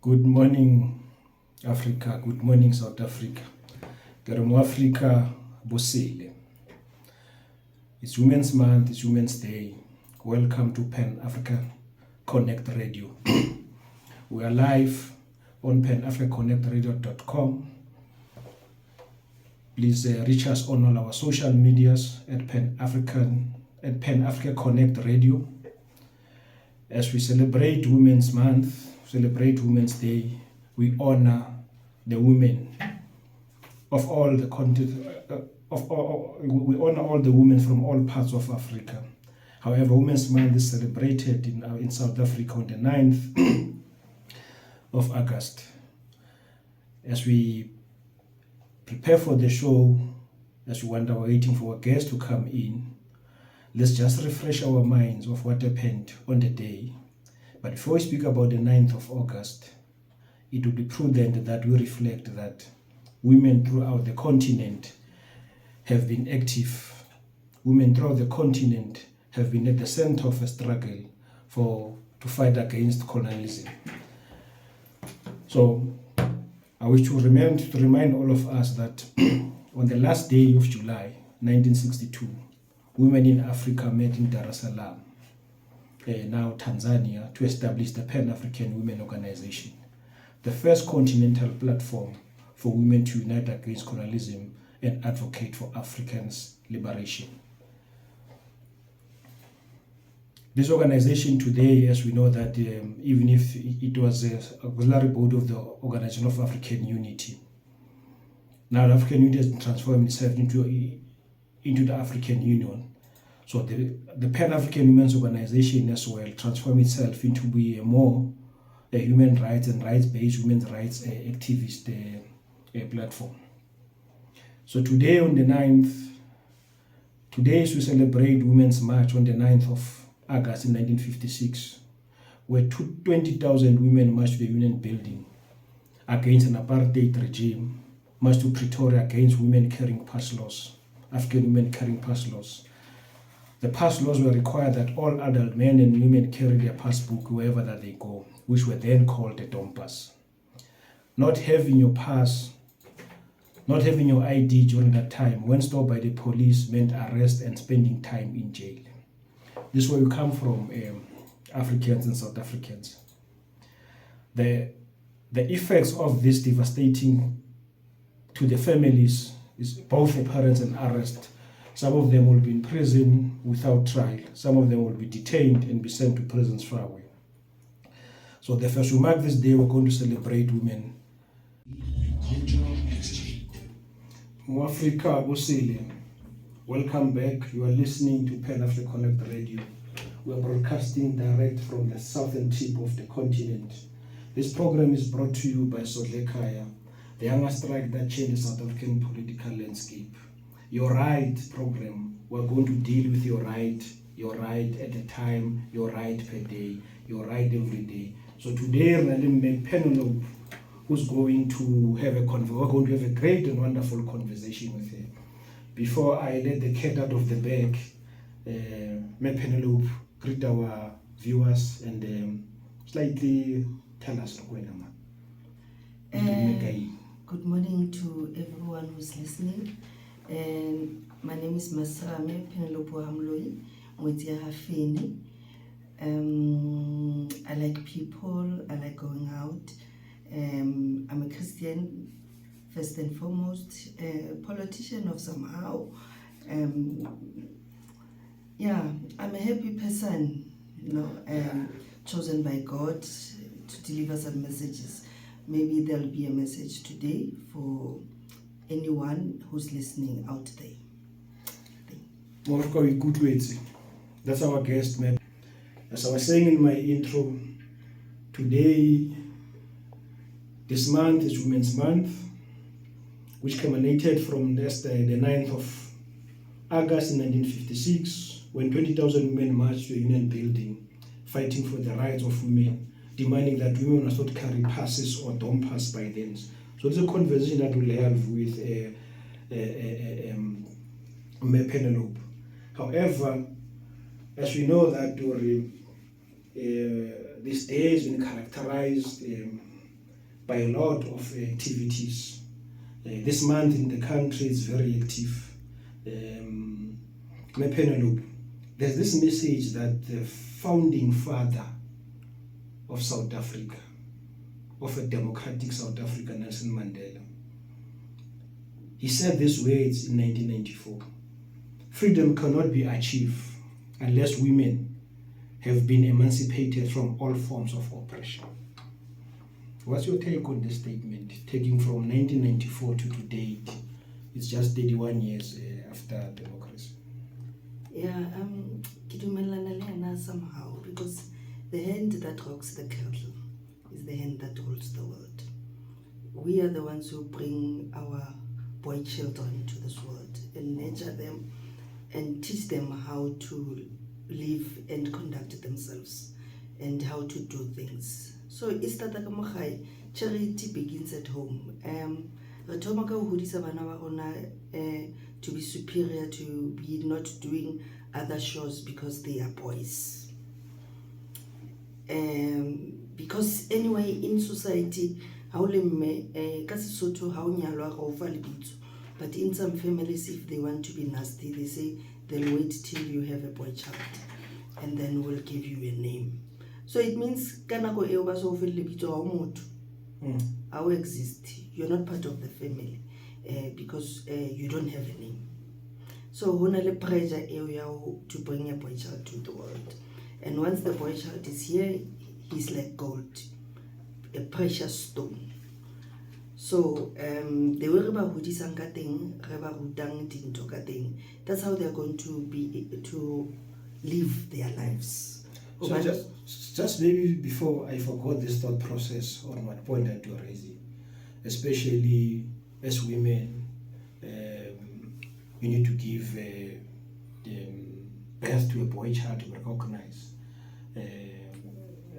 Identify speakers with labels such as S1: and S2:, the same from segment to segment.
S1: Good morning, Africa. Good morning, South Africa. Keremo Africa Bosile. It's Women's Month, it's Women's Day. Welcome to Pan Africa Connect Radio. We are live on panafricaconnectradio.com. Please reach us on all our social medias at Pan Africa Connect Radio. As we celebrate Women's Month, celebrate Women's Day, we honor the women of all the continent. We honor all the women from all parts of Africa. However, Women's Month is celebrated in South Africa on the 9th of August. As we prepare for the show, as we wonder, waiting for our guests to come in, let's just refresh our minds of what happened on the day. But before we speak about the 9th of August, it would be prudent that we reflect that women throughout the continent have been active. Women throughout the continent have been at the center of a struggle to fight against colonialism. So I wish to remind all of us that on the last day of July 1962, women in Africa met in Dar es Salaam, now Tanzania, to establish the Pan-African Women Organization, the first continental platform for women to unite against colonialism and advocate for Africans' liberation. This organization today, as we know that even if it was a auxiliary board of the Organization of African Unity, now the African Unity has transformed itself into the African Union. So the Pan-African Women's Organization as well transformed itself into be a more human rights and rights-based women's rights activist platform. So today on the 9th, today as we celebrate Women's March on the 9th of August in 1956, where 20,000 women marched to the Union Building against an apartheid regime, marched to Pretoria against women carrying pass laws, African women carrying pass laws. The pass laws were required that all adult men and women carry their passbook wherever that they go, which were then called the Dom Pass. Not having your pass, not having your ID during that time, when stopped by the police, meant arrest and spending time in jail. This is where we come from, Africans and South Africans. The effects of this devastating to the families is both the parents and arrest. Some of them will be in prison without trial. Some of them will be detained and be sent to prisons far away. So therefore, as we mark this day, we're going to celebrate women. Africa Bosile, welcome back. You are listening to Pan Africa Connect Radio. We are broadcasting direct from the southern tip of the continent. This program is brought to you by SEKHUKHUNI, the younger strike that changed the South African political landscape. Your right program, we're going to deal with your right at a time, your right per day, your right every day. So today, Penelope, who's going to have we're going to have a great and wonderful conversation with her. Before I let the cat out of the bag, Penelope, greet our viewers and slightly tell us.
S2: Good morning to everyone who's listening. My name is Masrame Penelope Moloi. I'm Feni. I like people, I like going out. I'm a Christian, first and foremost, a politician of somehow. I'm a happy person, chosen by God to deliver some messages. Maybe there'll be a message today for anyone who's listening out there.
S1: That's our guest, man. As I was saying in my intro, today, this month is Women's Month, which culminated from the 9th of August in 1956, when 20,000 women marched to a Union Building, fighting for the rights of women, demanding that women must not carry passes or Dom Pass by then. So it's a conversation that we'll have with Penelope. However, as we know that during this day has been characterized by a lot of activities. This month in the country is very active. Penelope, there's this message that the founding father of South Africa, of a democratic South Africa, Nelson Mandela, he said these words in 1994. Freedom cannot be achieved unless women have been emancipated from all forms of oppression. What's your take on this statement, taking from 1994 to today? It's just 31 years after democracy.
S2: Yeah, somehow, because the hand that rocks the cradle is the hand that rules the world. We are the ones who bring our boy children to this world and nurture them and teach them how to live and conduct themselves and how to do things. So charity begins at home. To be superior, to be not doing other shows because they are boys. Because anyway, in society, but in some families, if they want to be nasty, they say they'll wait till you have a boy child and then we'll give you a name. So it means how exist. You're not part of the family because you don't have a name. So honale pressure to bring a boy child to the world. And once the boy child is here, he's like gold, a precious stone. So the way that's how they're going to be to live their lives.
S1: So just maybe before I forgot this thought process on what point that you're raising, especially as women, you need to give birth to a boy child to be recognized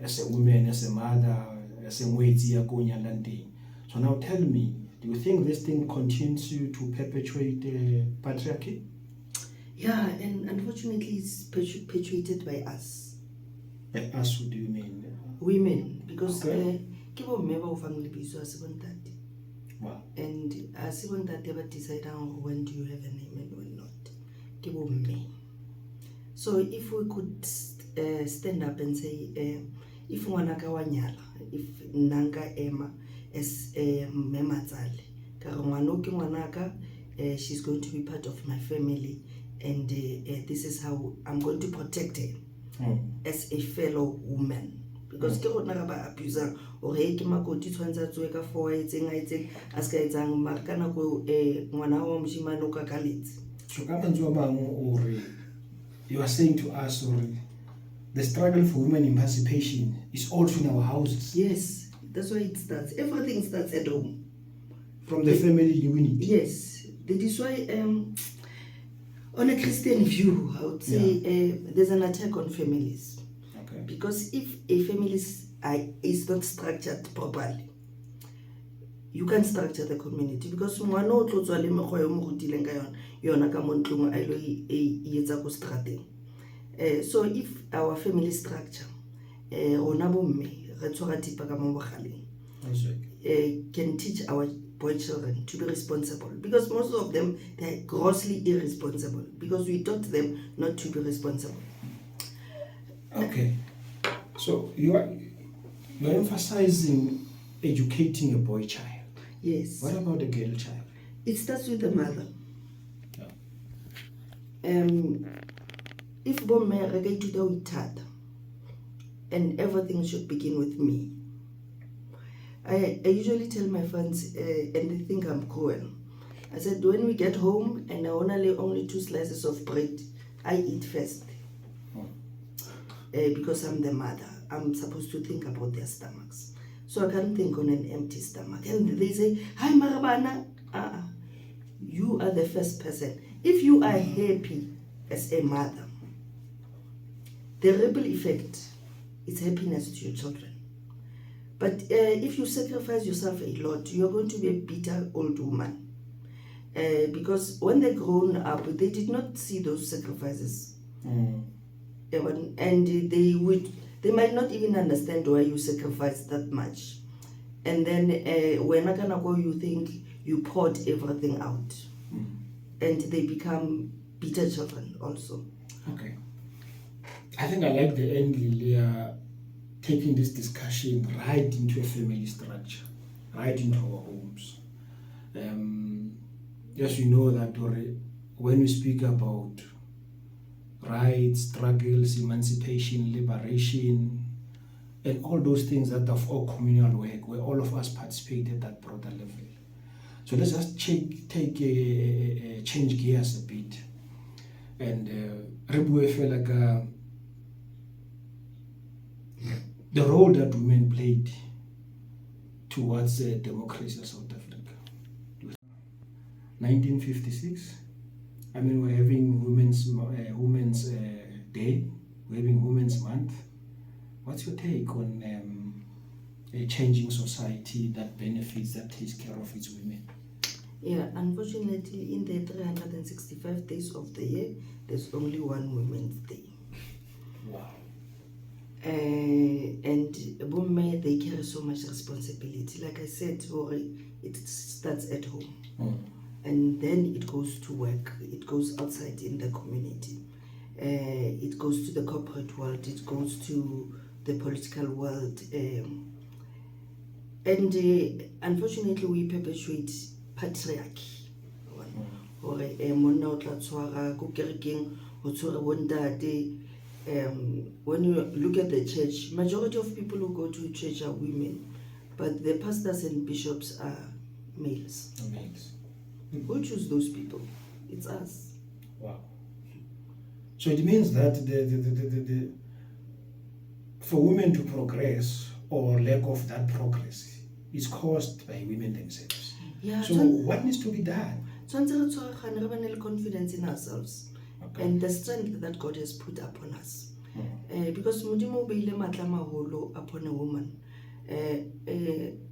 S1: as a woman, as a mother, as a landing. So now tell me, do you think this thing continues to perpetuate patriarchy?
S2: Yeah, and unfortunately it's perpetuated by us.
S1: By us, what do you mean?
S2: Women, because
S1: Okay. Wow.
S2: And as even that they decide when do you have a name and when not. So if we could stand up and say, if wanaka wanyala, if nanga ema as mematzale, karongwanoki wanaka, she's going to be part of my family, and this is how I'm going to protect her as a fellow woman. Because ke rona ga ba abuser o re ke makoti tshwantsa tswe ka for etseng aska etsang makana go ngwana wa moshimane o ka kaletse.
S1: So you are saying to us, or the struggle for women emancipation is also in our houses.
S2: Yes, that's why it starts. Everything starts at home.
S1: From the family unit.
S2: Yes, that is why on a Christian view, I would say there's an attack on families.
S1: Okay.
S2: Because if a family is not structured properly, you can structure the community. Because so if our family structure can teach our boy children to be responsible, because most of them, they are grossly irresponsible because we taught them not to be responsible.
S1: Okay, so you are emphasizing educating a boy child.
S2: Yes.
S1: What about a girl child?
S2: It starts with the mother.
S1: Yeah.
S2: If Bomme to with Tata, and everything should begin with me. I usually tell my friends, and they think I'm cruel. I said, when we get home and I only 2 slices of bread, I eat first. Because I'm the mother, I'm supposed to think about their stomachs. So I can't think on an empty stomach. And they say, hi Marabana, you are the first person. If you are happy as a mother, the ripple effect is happiness to your children. But if you sacrifice yourself a lot, you're going to be a bitter old woman. Because when they're grown up, they did not see those sacrifices. And they might not even understand why you sacrifice that much. And then when you think you poured everything out, and they become bitter children also.
S1: Okay. I think I like the angle here, taking this discussion right into a family structure, right into our homes. Yes, you know that when we speak about rights, struggles, emancipation, liberation, and all those things that are all communal work, where all of us participate at that broader level. So let's just change gears a bit, and the role that women played towards democracy in South Africa. 1956. I mean, we're having Women's Day, we're having Women's Month. What's your take on a changing society that benefits, that takes care of its women?
S2: Yeah, unfortunately, in the 365 days of the year, there's only one Women's Day.
S1: Wow.
S2: And women, they carry so much responsibility. Like I said, it starts at home. And then it goes to work, it goes outside in the community, it goes to the corporate world, it goes to the political world, and unfortunately we perpetuate patriarchy. When you look at the church, majority of people who go to church are women, but the pastors and bishops are males. Who choose those people? It's us.
S1: Wow. So it means that for women to progress, or lack of that progress, is caused by women themselves.
S2: Yeah.
S1: So what needs to be done?
S2: Confidence in ourselves, okay, and the strength that God has put upon us. Because Modimo beile matla maholo upon a woman.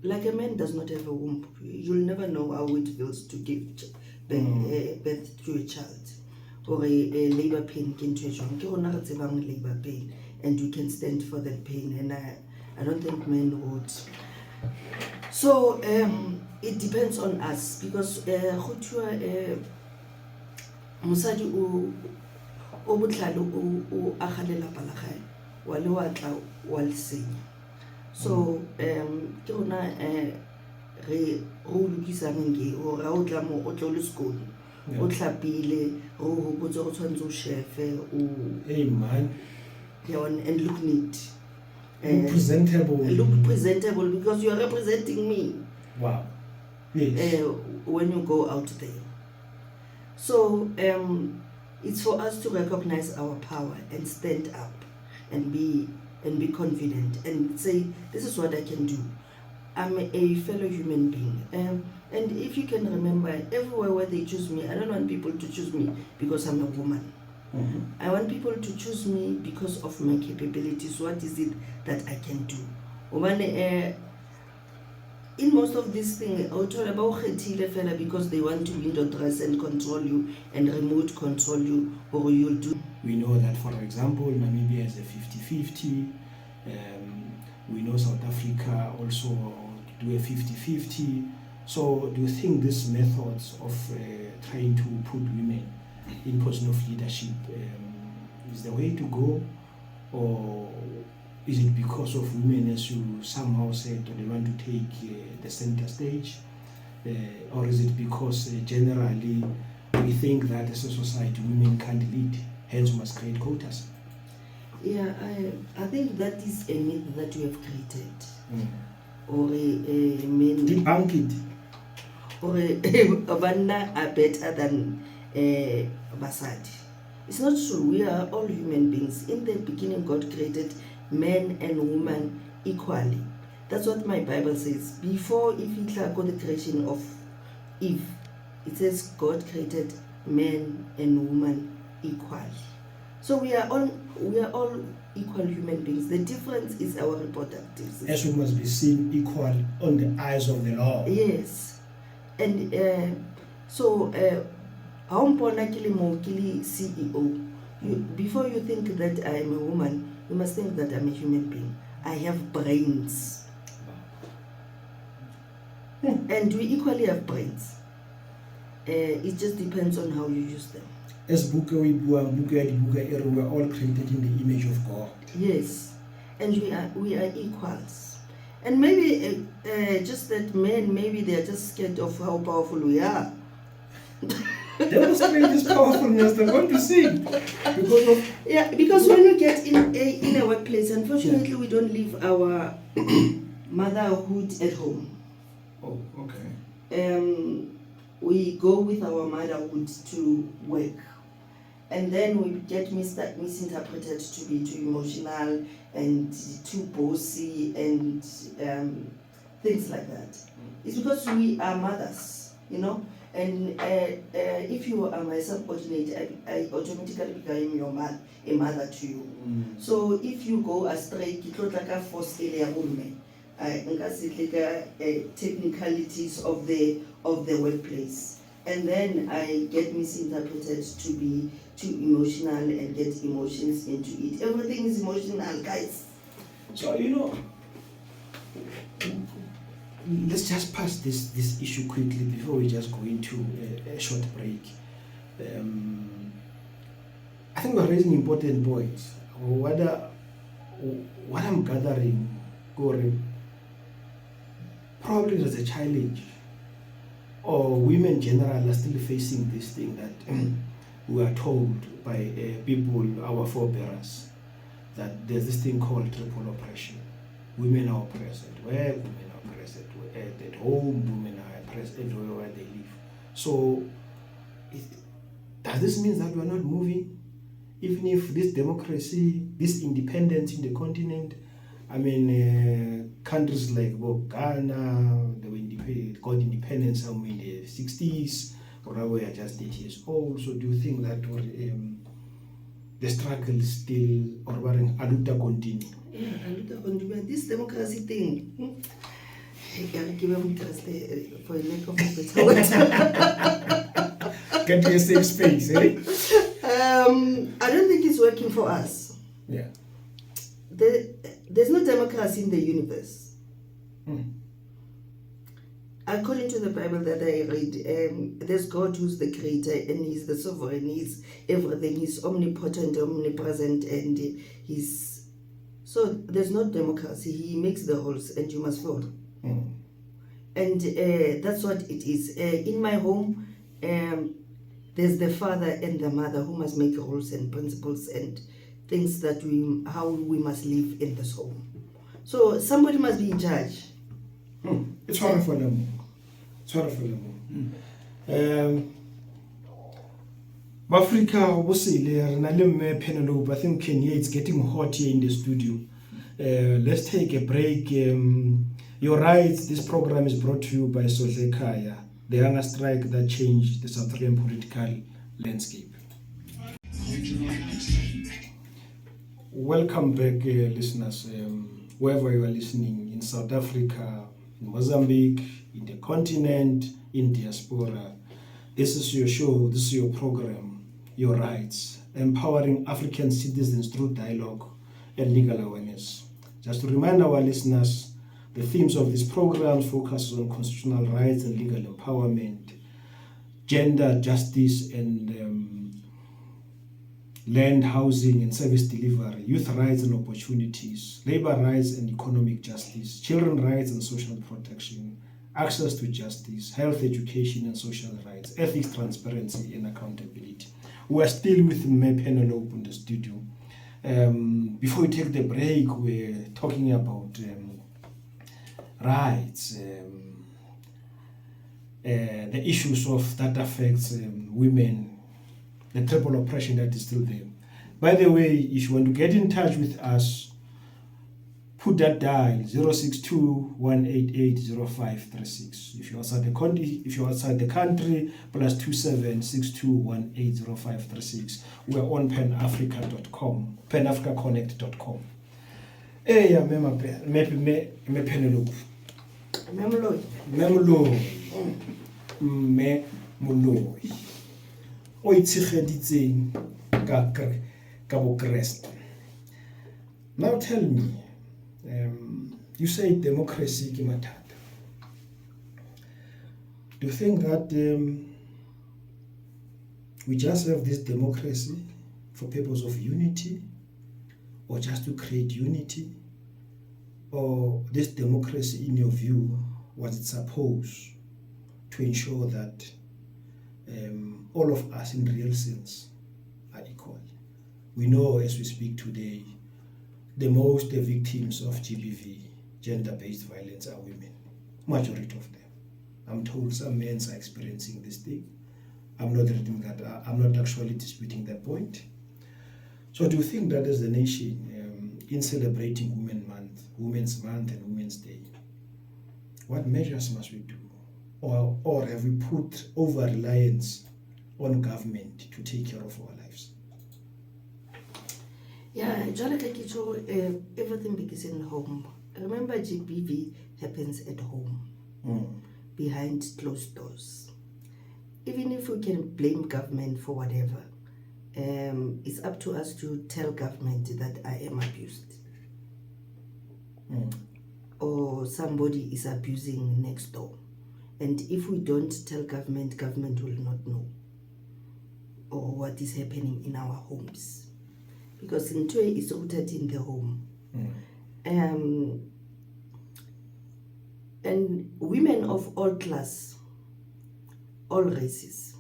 S2: Like a man does not have a womb, you'll never know how it feels to give birth to a child, or a labor pain into a joint. Labor pain, and you can stand for that pain, and I don't think men would. So it depends on us, because Musadi o butlalo o agalela palagae wa le watla wa le senya. So ke rona re go lokisang nge o ra o tla mo o tlo le sekolo o tlhapile o botse go tshwantse o shefe o
S1: man,
S2: and look neat,
S1: look
S2: presentable, because you are representing me.
S1: Wow. Yes.
S2: When you go out there. So it's for us to recognize our power and stand up and be confident and say, this is what I can do. I'm a fellow human being. And if you can remember, everywhere where they choose me, I don't want people to choose me because I'm a woman. I want people to choose me because of my capabilities. What is it that I can do? In most of these things, because they want to window dress and control you and remote control you, or you'll do.
S1: We know that, for example, Namibia is a 50-50. We know South Africa also do a 50-50. So do you think these methods of trying to put women in position of leadership is the way to go, or is it because of women, as you somehow said, they want to take the center stage, or is it because generally we think that as a society women can't lead, hence we must create quotas?
S2: Yeah, I think that is a myth that we have created, or a men
S1: debunk it,
S2: or a banda are better than basadi. It's not true. We are all human beings. In the beginning, God created men and women equally. That's what my Bible says. Before the creation of Eve, it says God created men and women equally. So we are all equal human beings. The difference is our reproductive system.
S1: As we must be seen equal on the eyes of the law.
S2: Yes, and so CEO. Before you think that I am a woman, you must think that I'm a human being. I have brains. And we equally have brains. It just depends on how you use them.
S1: As we are all created in the image of God.
S2: Yes, and we are equals. And maybe just that men, maybe they are just scared of how powerful we are.
S1: Demonstrate this powerfulness. I want to see
S2: because when we get in a workplace, unfortunately, we don't leave our motherhood at home.
S1: Oh, okay.
S2: We go with our motherhood to work, and then we get misinterpreted to be too emotional and too bossy and things like that. It's because we are mothers, and if you are my subordinate, I automatically become your mother, a mother to you. So if you go astray, it looks like a force technicalities of the workplace, and then I get misinterpreted to be too emotional and get emotions into it. Everything is emotional, guys.
S1: So let's just pass this issue quickly before we just go into a short break. I think we're raising important points. What I'm gathering, Corey, probably there's a challenge, or women in general are still facing this thing that we are told by people, our forebearers, that there's this thing called triple oppression. Women are oppressed at work, women are oppressed at home, women are oppressed everywhere where they live. So does this mean that we're not moving? Even if this democracy, this independence in the continent, countries like Ghana, they got independence somewhere in the 60s, or now we are just 8 years old. So do you think that the struggle is still, or aluta continue?
S2: Yeah, aluta continue. This democracy thing, I give them trust for a lack of a better word.
S1: Get to a safe space, eh?
S2: I don't think it's working for us.
S1: Yeah.
S2: There's no democracy in the universe. According to the Bible that I read, there's God who's the creator, and He's the sovereign. He's everything. He's omnipotent, omnipresent, and He's... So there's no democracy. He makes the rules, and you must follow. And that's what it is. In my home, there's the father and the mother who must make rules and principles and things that how we must live in this home. So somebody must be in charge.
S1: It's hard for them. It's hard for them. Africa, Penelope, I think Kenya, it's getting hot here in the studio. Let's take a break. You're right, this program is brought to you by SEKHUKHUNI, the hunger strike that changed the South African political landscape. Welcome back, listeners, wherever you are listening, in South Africa, in Mozambique, in the continent, in diaspora. This is your show, this is your program, Your Rights, empowering African citizens through dialogue and legal awareness. Just to remind our listeners, the themes of this program focus on constitutional rights and legal empowerment, gender justice and land, housing and service delivery, youth rights and opportunities, labor rights and economic justice, children rights and social protection, access to justice, health, education and social rights, ethics, transparency and accountability. We are still with Penelope in the studio. Before we take the break, we're talking about rights, the issues of that affects women, the triple oppression that is still there. By the way, if you want to get in touch with us, put that dial 062-188-0536. If you're outside the country, plus 2762-180-536. We're on penafrica.com, penafricaconnect.com. Hey, yeah, me Penelope. Moloi. O itshegeditseng ka bo Kreste. Now tell me, you say democracy ke mathata. Do you think that we just have this democracy for purpose of unity, or just to create unity? Or this democracy, in your view, was it supposed to ensure that all of us in real sense are equal? We know as we speak today, the most victims of GBV, gender-based violence, are women, majority of them. I'm told some men are experiencing this thing. I'm not reading that. I'm not actually disputing that point. So do you think that as a nation, in celebrating Women's Month and Women's Day, what measures must we do? Or have we put over-reliance on government to take care of our lives?
S2: Yeah, everything begins in home. Remember, GBV happens at home, behind closed doors. Even if we can blame government for whatever, it's up to us to tell government that I am abused. Or somebody is abusing next door. And if we don't tell government, government will not know or what is happening in our homes. Because Ntwe is rooted in the home. And women of all class, all races,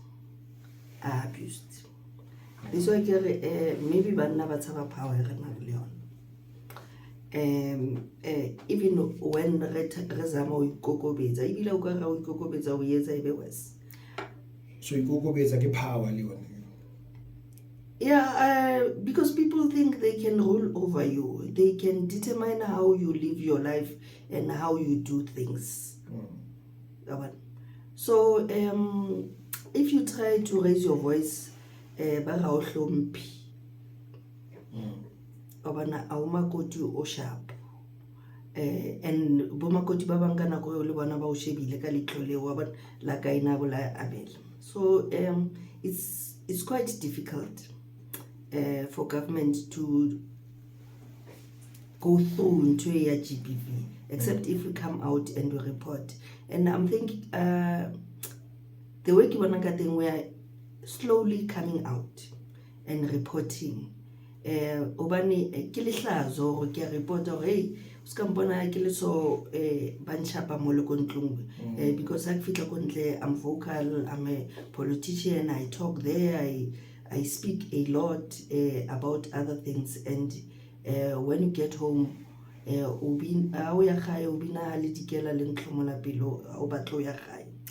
S2: are abused. This is why maybe banna ba tshaba power re na le yona. Even when re zama o ikokobetsa ebile o ka ra o ikokobetsa o etsa ebe worse.
S1: So ikokobetsa ke power le yona.
S2: Yeah, because people think they can rule over you. They can determine how you live your life and how you do things. So if you try to raise your voice, ba ga o hlomphi. Obana a umakoti o sharp. And bomakoti ba bang ka nako le bona ba o shebile ka letlo le wa bona la ka ina bola abela. So it's quite difficult for government to go through into a GBV, except if we come out and we report. And I'm thinking the way we are slowly coming out and reporting. Obani ke lehlazo gore ke report hey ska mpona ke le so banchapa mo le kontlong because I feel like I'm vocal, I'm a politician, I talk there, I speak a lot about other things, and when you get home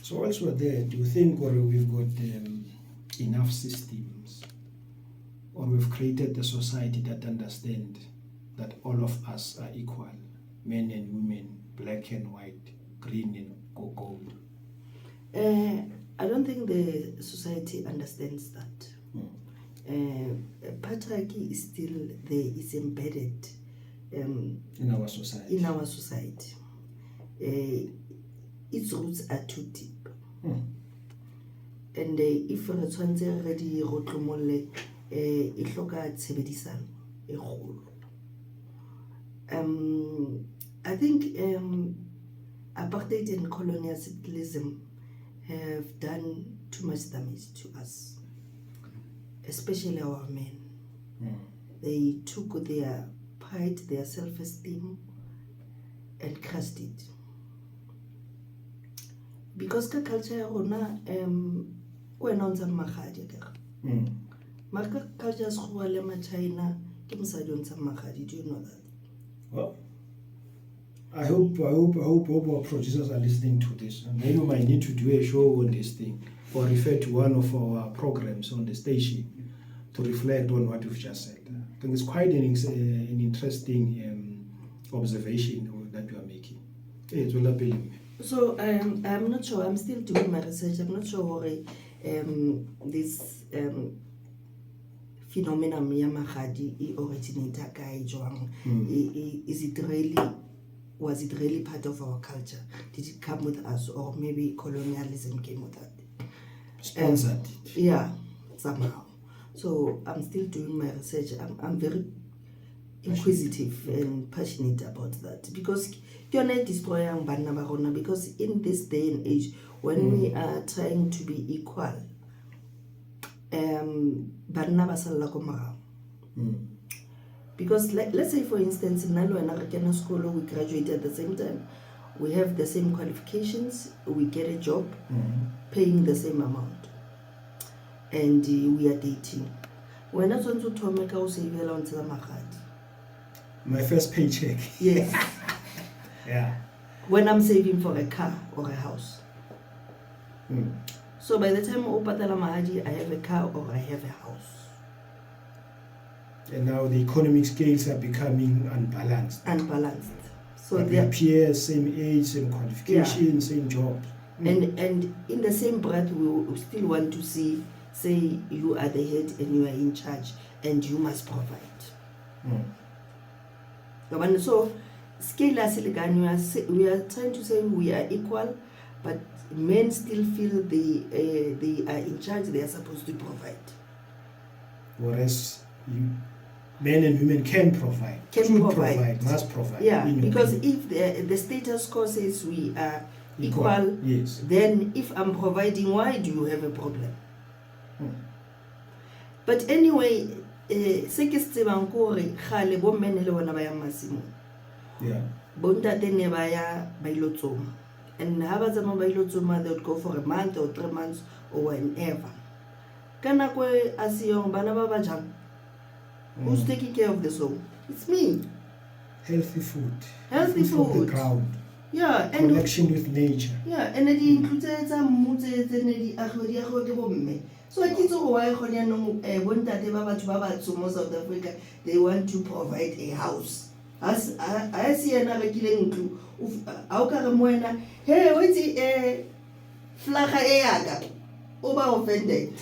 S2: so
S1: also there, do you think we've got enough systems, or we've created a society that understands that all of us are equal, men and women, black and white, green and gold?
S2: I don't think the society understands that. Patriarchy is still there, is embedded
S1: in our society.
S2: Its roots are too deep. And if re tshwantse re di rotlomolle e hloka tshebedisano e kgolo. I think apartheid and colonialism have done too much damage to us, especially our men. They took their pride, their self-esteem, and crushed it. Because ka culture ya rona wena o ntsa magadi ka maka culture se go le ma China ke mosadi o ntsa magadi. Do you know that?
S1: Well, I hope our producers are listening to this, and maybe we might need to do a show on this thing, or refer to one of our programs on the station to reflect on what you've just said. I think it's quite an interesting observation that you are making. It's well appealing.
S2: So I'm not sure. I'm still doing my research. I'm not sure this phenomenon ya magadi originated kae jwang. Was it really part of our culture? Did it come with us, or maybe colonialism came with that?
S1: Sponsored it.
S2: Yeah, somehow. So I'm still doing my research. I'm very inquisitive and passionate about that, because you're not destroying banna ba rona, because in this day and age when we are trying to be equal, banna ba salla ko morao. Because let's say for instance nna le wena re kena sekolo, we graduate at the same time, we have the same qualifications, we get a job paying the same amount, and we are dating. When I want to thome ka o savela o ntse magadi,
S1: my first paycheck.
S2: yes.
S1: Yeah.
S2: When I'm saving for a car or a house. So by the time o patala mahadi, I have a car or I have a house.
S1: And now the economic scales are becoming unbalanced.
S2: So
S1: but their peers, same age, same qualification, same job.
S2: And in the same breath, we still want to say you are the head and you are in charge and you must provide. So scale as we are trying to say we are equal, but men still feel they are in charge, they are supposed to provide.
S1: Whereas men and women can provide, must provide.
S2: Yeah, because if the status quo says we are equal,
S1: yes,
S2: then if I'm providing, why do you have a problem? But anyway, se ke se tsebang ko re khale bo men le bona ba ya masimo.
S1: Yeah.
S2: Bontate ne ba ya ba ilo tsoma. And ha ba tsama ba ilo tsoma, they would go for a month or 3 months or whenever. Kana ko asiyong bana ba ba jang. Who's taking care of the soul? It's me.
S1: Healthy food.
S2: Healthy food.
S1: From the ground.
S2: Yeah, and
S1: connection with nature.
S2: Yeah, and it includes mutse tsenedi agodi go ke bomme. So I kitso go wa go nya no bontate ba batho ba batso mo South Africa, they want to provide a house. As I see ena re kile ntlu a o ka re mo ena, hey wetsi flaga e yaga o ba offended.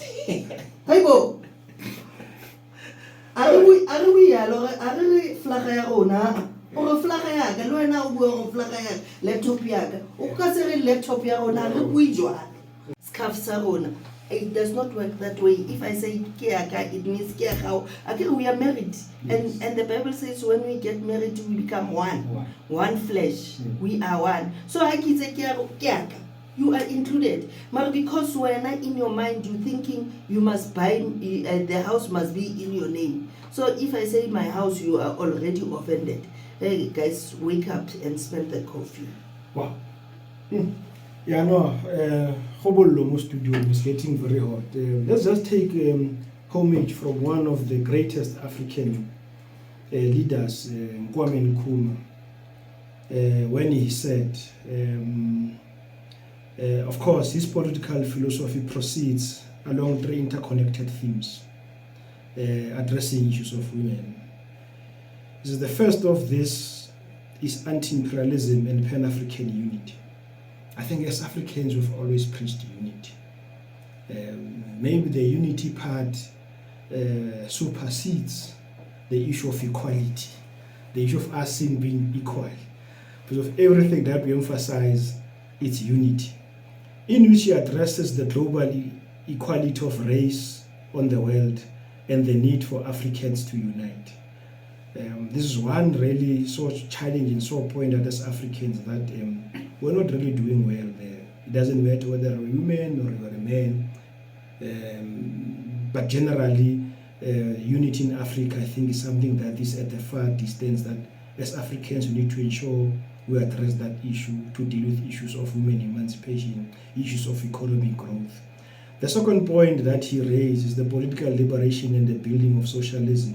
S2: Hayibo. Are we flaga ya rona? Or flaga yaga lo wena o bua flaga ya laptop yaga. O ka se re laptop ya rona re bui jwa. Scarf sa rona. It does not work that way. If I say kiaka, it means kiaka. Okay, we are married, and the Bible says when we get married, we become one flesh. We are one. So I can say kiaka. You are included, but because when in your mind you thinking you must buy the house must be in your name. So if I say my house, you are already offended. Hey guys, wake up and smell the coffee.
S1: Wow. Yeah, no, Hobollo studio is getting very hot. Let's just take homage from one of the greatest African leaders, Kwame Nkrumah, when he said, of course, his political philosophy proceeds along 3 interconnected themes addressing issues of women. This is the first of this is anti-imperialism and Pan-African unity. I think as Africans we've always preached unity. Maybe the unity part supersedes the issue of equality, the issue of us being equal. Because of everything that we emphasize, it's unity, in which he addresses the global equality of race on the world and the need for Africans to unite. This is one really so challenging, so point at us Africans that we're not really doing well there. It doesn't matter whether you're a woman or you're a man, but generally unity in Africa, I think, is something that is at a far distance, that as Africans we need to ensure we address that issue to deal with issues of women emancipation, issues of economic growth. The second point that he raised is the political liberation and the building of socialism,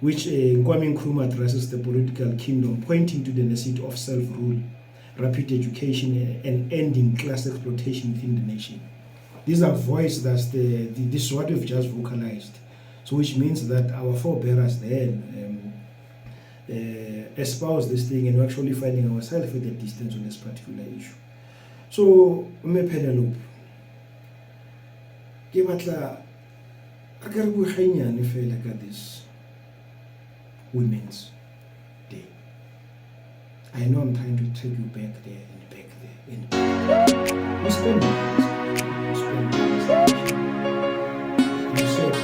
S1: which Kwame Nkrumah addresses the political kingdom, pointing to the necessity of self-rule, rapid education, and ending class exploitation within the nation. These are voices that this is what we've just vocalized. So which means that our forebearers then espouse this thing, and we're actually finding ourselves at a distance on this particular issue. So, Penelope, give at this Women's Day. I know I'm trying to take you back there. We spend you said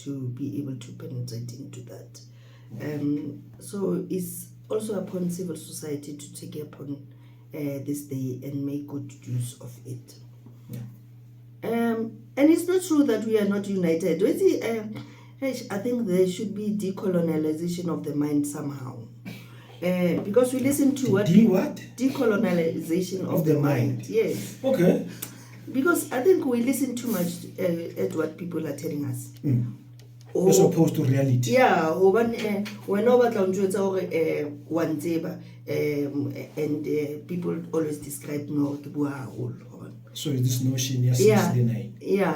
S2: to be able to penetrate into that. So it's also upon civil society to take upon this day and make good use of it. And it's not true that we are not united. I think there should be decolonialization of the mind somehow. Because we listen to what decolonialization of the mind. Yes.
S1: Okay.
S2: Because I think we listen too much at what people are telling us.
S1: As opposed to reality.
S2: Yeah, when one and people always describe no.
S1: So this notion, yes,
S2: yeah,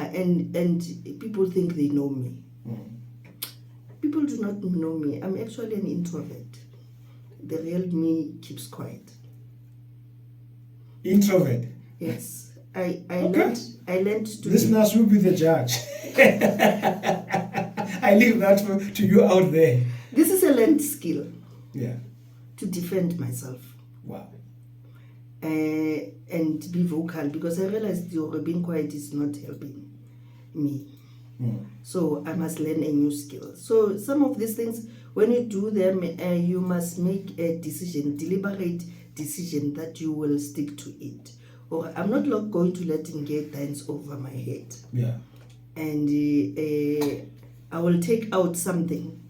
S2: and people think they know me. People do not know me. I'm actually an introvert. The real me keeps quiet.
S1: Introvert?
S2: Yes. I learned to...
S1: Listeners will be the judge. I leave that to you out there.
S2: This is a learned skill.
S1: Yeah.
S2: To defend myself.
S1: Wow.
S2: And be vocal, because I realized being quiet is not helping me. So I must learn a new skill. So some of these things, when you do them, you must make a decision, deliberate decision that you will stick to it. Or I'm not going to let him get dance over my head.
S1: Yeah.
S2: And I will take out something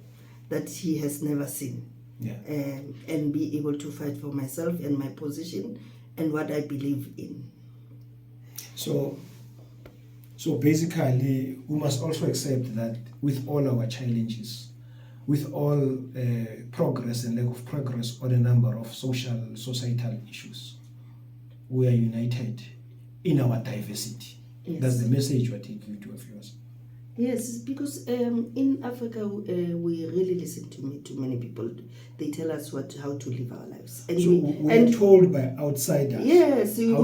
S2: that he has never seen.
S1: Yeah.
S2: And be able to fight for myself and my position and what I believe in.
S1: So basically, we must also accept that with all our challenges, with all progress and lack of progress on a number of societal issues, we are united in our diversity.
S2: Yes.
S1: That's the message we're taking to of yours.
S2: Yes, because in Africa, we really listen to too many people. They tell us how to live our lives. And
S1: so we are told by outsiders.
S2: Yes,
S1: we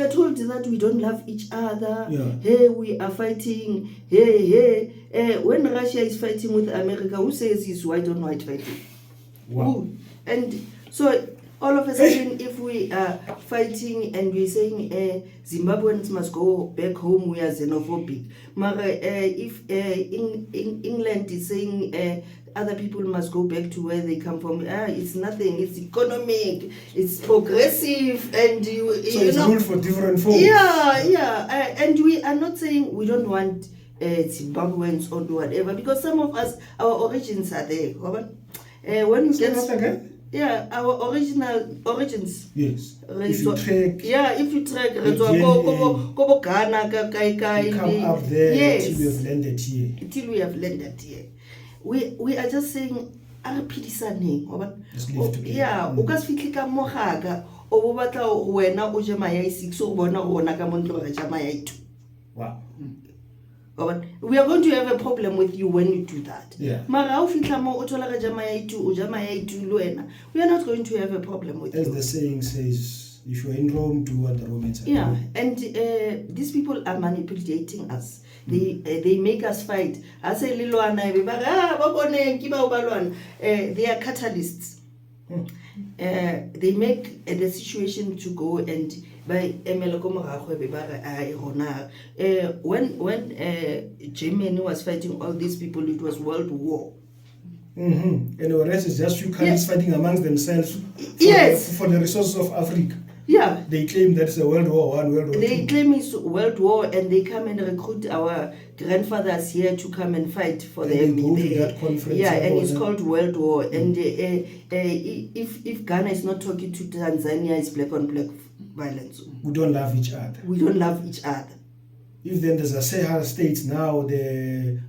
S2: are told that we don't love each other.
S1: Yeah.
S2: Hey, we are fighting. Hey. When Russia is fighting with America, who says it's white on white fighting?
S1: Wow.
S2: Who? And so all of a sudden, if we are fighting and we're saying Zimbabweans must go back home, we are xenophobic. If England is saying other people must go back to where they come from, it's nothing. It's economic, it's progressive, and
S1: so it's good for different folks.
S2: Yeah. And we are not saying we don't want Zimbabweans or whatever, because some of us, our origins are there. When you get our origins.
S1: Yes.
S2: If you track.
S1: You come up there until we have landed here.
S2: Until we have landed here. We are just saying,
S1: Just live together.
S2: Yeah, ukasifitli ka mogaga o bo batla wena o je maya 6 o bona gona ka montlo ga ja maya 2.
S1: Wow.
S2: We are going to have a problem with you when you do that.
S1: Yeah.
S2: Mara o fitla mo o thola ga ja maya 2 o ja maya 2 lo wena. We are not going to have a problem with you.
S1: As the saying says, if you are in Rome, do what the Romans are doing.
S2: Yeah, and these people are manipulating us. They make us fight. I say they are catalysts. They make the situation to go, and by when Germany was fighting all these people, it was World War.
S1: And the rest is just few countries fighting amongst themselves for the resources of Africa.
S2: Yeah.
S1: They claim that it's a World War I, World War II.
S2: They claim it's World War, and they come and recruit our grandfathers here to come and fight for them.
S1: They go to that conference.
S2: Yeah, and it's called World War. And if Ghana is not talking to Tanzania, it's black on black violence.
S1: We don't love each other.
S2: We don't love each other.
S1: If then there's a Sahel states now, the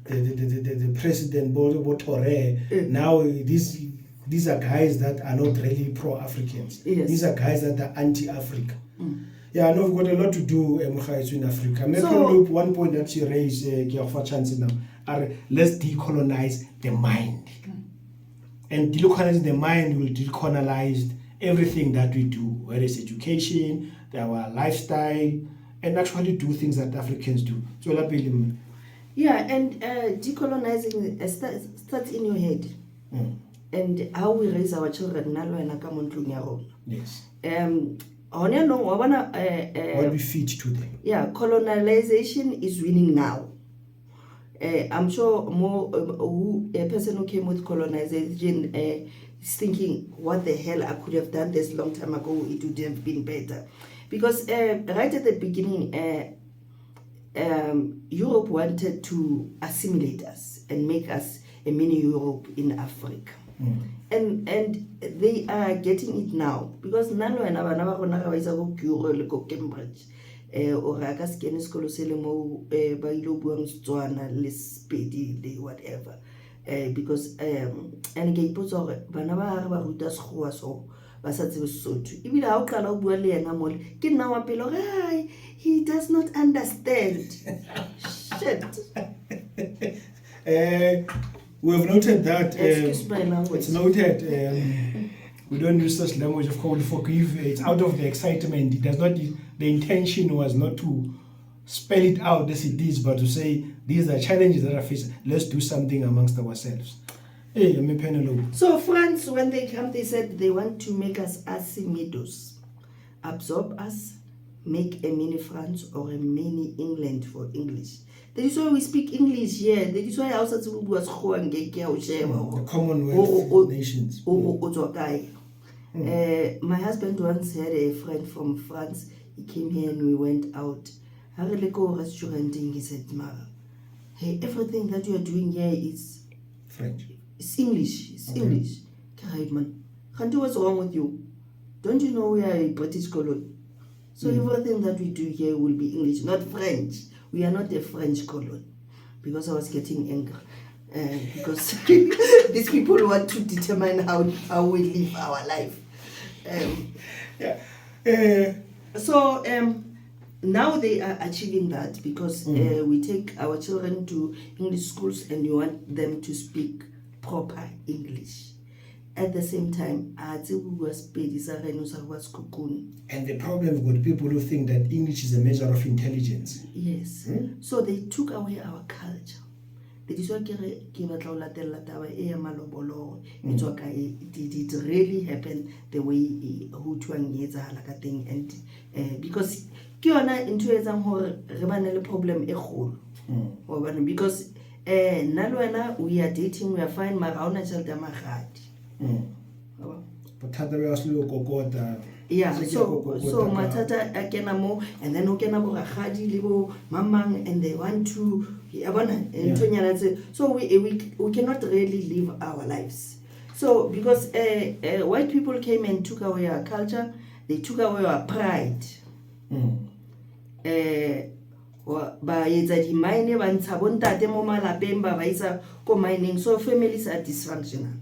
S1: president Botore, now these are guys that are not really pro-Africans.
S2: Yes.
S1: These are guys that are anti-Africa. Yeah, I know we've got a lot to do in Africa. Penelope, one point that she raised, let's decolonize the mind. And decolonizing the mind will decolonize everything that we do, whether it's education, our lifestyle, and actually do things that Africans do. So,
S2: yeah, and decolonizing starts in your head. And how we raise our children.
S1: Yes.
S2: What
S1: we feed to them.
S2: Yeah, colonization is winning now. I'm sure more a person who came with colonization is thinking, what the hell, I could have done this long time ago, it would have been better. Because right at the beginning, Europe wanted to assimilate us and make us a mini Europe in Africa. And they are getting it now, because nalo ena bana ba gona ga ba isa go Kuro le go Cambridge o ra ka skene sekolo se le mo ba ilo buang Setswana le Sepedi le whatever, because and ke ipotsa gore bana ba ba ruta sekgowa so ba sa tsebe Sotho ebile ha o qala o bua le yena mole ke nna wa pelo re he does not understand. Shit.
S1: We have noted that.
S2: Excuse my language.
S1: It's noted. We don't use such language of cold forgive. It's out of the excitement. It does not. The intention was not to spell it out as it is, but to say these are challenges that are faced. Let's do something amongst ourselves. Hey, I'm Penelope.
S2: So France, when they come, they said they want to make us Assimidos, absorb us, make a mini France or a mini England for English. That is why we speak English here. That is why also was
S1: the Commonwealth nations.
S2: My husband once had a friend from France. He came here and we went out. I really go restaurant and he said, Mara, hey, everything that you are doing here is
S1: French.
S2: It's English. It's English. Right, man. What's wrong with you? Don't you know we are a British colony? So everything that we do here will be English, not French. We are not a French colony. Because I was getting angry. Because these people want to determine how we live our life. So now they are achieving that because we take our children to English schools and we want them to speak proper English. At the same time, and the
S1: problem we've got people who think that English is a measure of intelligence.
S2: Yes. So they took away our culture. Did it really happen the way thing and because problem because we are dating, we are fine, yeah, so matata akena mo and then okena bo ragadi le bo mamang and they want to so we cannot really live our lives. So because white people came and took away our culture, they took away our pride. Ba etsa di mine ba ntsha bontate mo malapeng ba isa ko mining, so families are dysfunctional.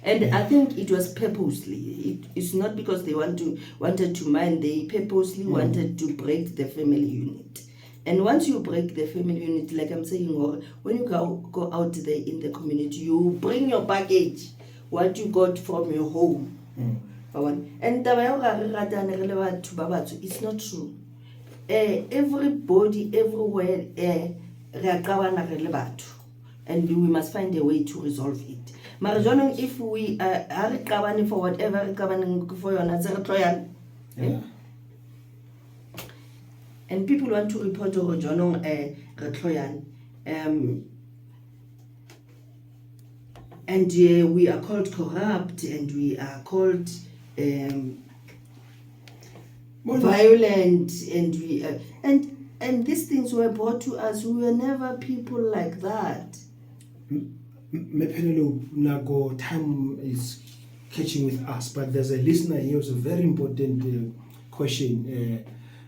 S2: And I think it was purposely. It's not because they wanted to mine. They purposely wanted to break the family unit. And once you break the family unit, like I'm saying, or when you go out there in the community, you bring your baggage, what you got from your home. And it's not true. Everybody, everywhere, and we must find a way to resolve it. Marijono, if we are recovering for whatever recovering for your Nazareth, and people want to report to Rojono Retloyan, and we are called corrupt, and we are called violent, and we and these things were brought to us. We were never people like that.
S1: Nago, time is catching with us, but there's a listener here who's a very important question.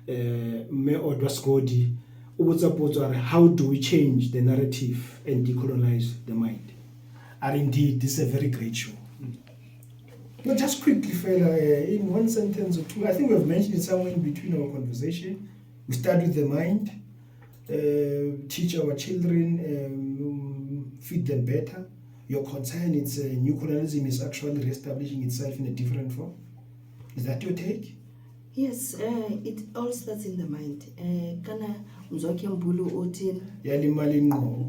S1: Me Odwaskodi, how do we change the narrative and decolonize the mind? And indeed, this is a very great show. But just quickly, fella, in one sentence or two, I think we've mentioned it somewhere in between our conversation. We start with the mind, teach our children, feed them better. Your concern is new colonialism is actually reestablishing itself in a different form. Is that your take?
S2: Yes, it all starts in the mind. Kana mzoke mbulu otin.
S1: Yalimali ngo.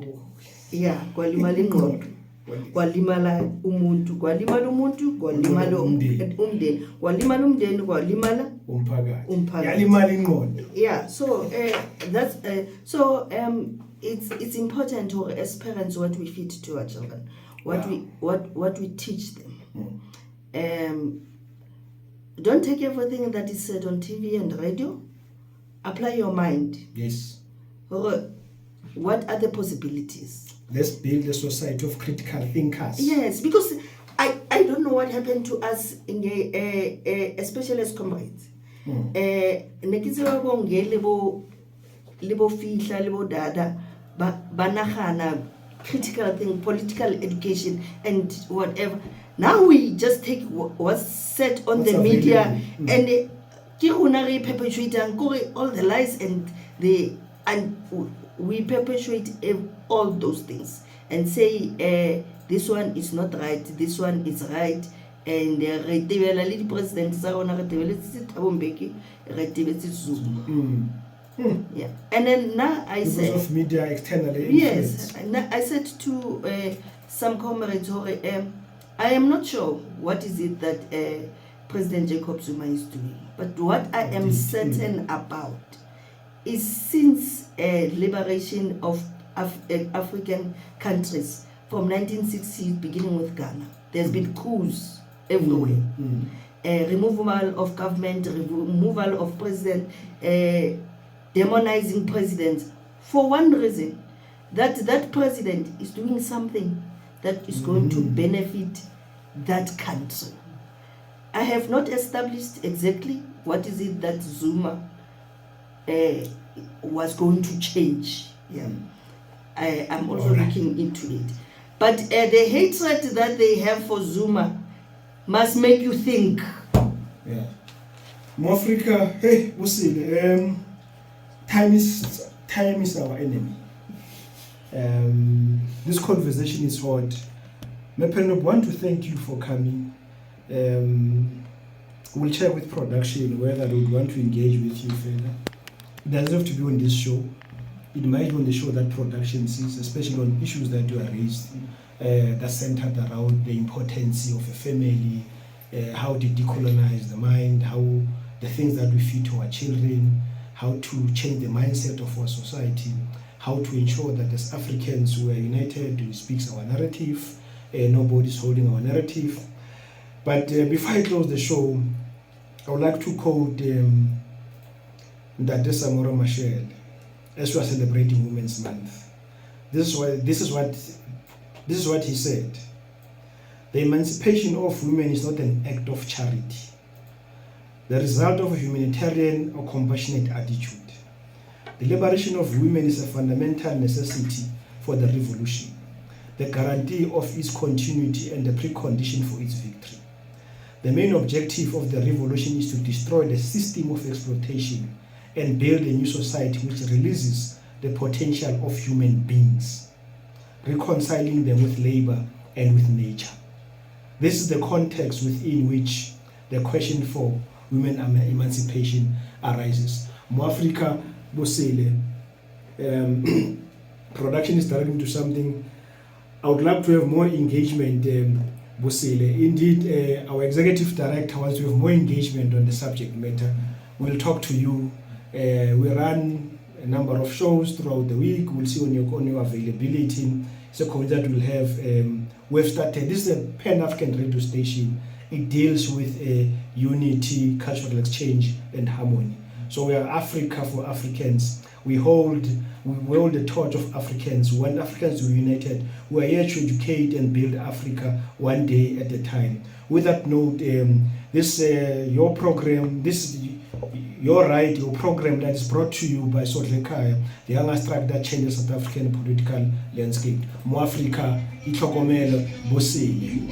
S2: Yeah, kwalimali ngo. Kwalimala umuntu, kwalimala umuntu, kwalimala umndeni, kwalimala umndeni, kwalimala
S1: umphakathi. Yalimali ngo.
S2: Yeah, so that's it's important, or as parents, what we feed to our children, what we teach them. Don't take everything that is said on TV and radio. Apply your mind.
S1: Yes.
S2: Or what are the possibilities?
S1: Let's build a society of critical thinkers.
S2: Yes, because I don't know what happened to us in especially as comrades. Libo fihla, libo dada, banahana, critical thing, political education, and whatever. Now we just take what's said on the media and perpetuate all the lies and we perpetuate all those things and say this one is not right, this one is right, and the president yeah. And then now I
S1: because
S2: said
S1: of media externally
S2: yes, I said to some comrades, I am not sure what is it that President Jacob Zuma is doing, but what I am certain about is since liberation of African countries from 1960, beginning with Ghana, there's been coups everywhere. Removal of government, removal of president, demonizing presidents for one reason, that president is doing something that is going to benefit that country. I have not established exactly what is it that Zuma was going to change. Yeah, I'm also looking into it. But the hatred that they have for Zuma must make you think.
S1: Yeah. Africa, hey, we'll see. Time is our enemy. This conversation is hot. Penelope, I want to thank you for coming. We'll check with production whether they would want to engage with you further. It doesn't have to be on this show. It might be on the show that production sees, especially on issues that you are raised, that centered around the importance of a family, how to decolonize the mind, how the things that we feed to our children, how to change the mindset of our society, how to ensure that as Africans we are united, we speak our narrative, nobody's holding our narrative. But before I close the show, I would like to quote Ndade Samora Machel as we are celebrating Women's Month. This is what he said. The emancipation of women is not an act of charity, the result of a humanitarian or compassionate attitude. The liberation of women is a fundamental necessity for the revolution, the guarantee of its continuity and the precondition for its victory. The main objective of the revolution is to destroy the system of exploitation and build a new society which releases the potential of human beings, reconciling them with labor and with nature. This is the context within which the question for women emancipation arises. Africa, Bosele, production is directing to something. I would like to have more engagement, Bosele. Indeed, our executive director wants to have more engagement on the subject matter. We'll talk to you. We run a number of shows throughout the week. We'll see on your availability. So that we'll have. We've started. This is a Pan-African radio station. It deals with unity, cultural exchange, and harmony. So we are Africa for Africans. We hold the torch of Africans. When Africans were united, we are here to educate and build Africa one day at a time. With that note, this your program, this your right, your program that is brought to you by SEKHUKHUNI, the youngest track that changes South African political landscape. Mo Africa, itlhokomele, bosele.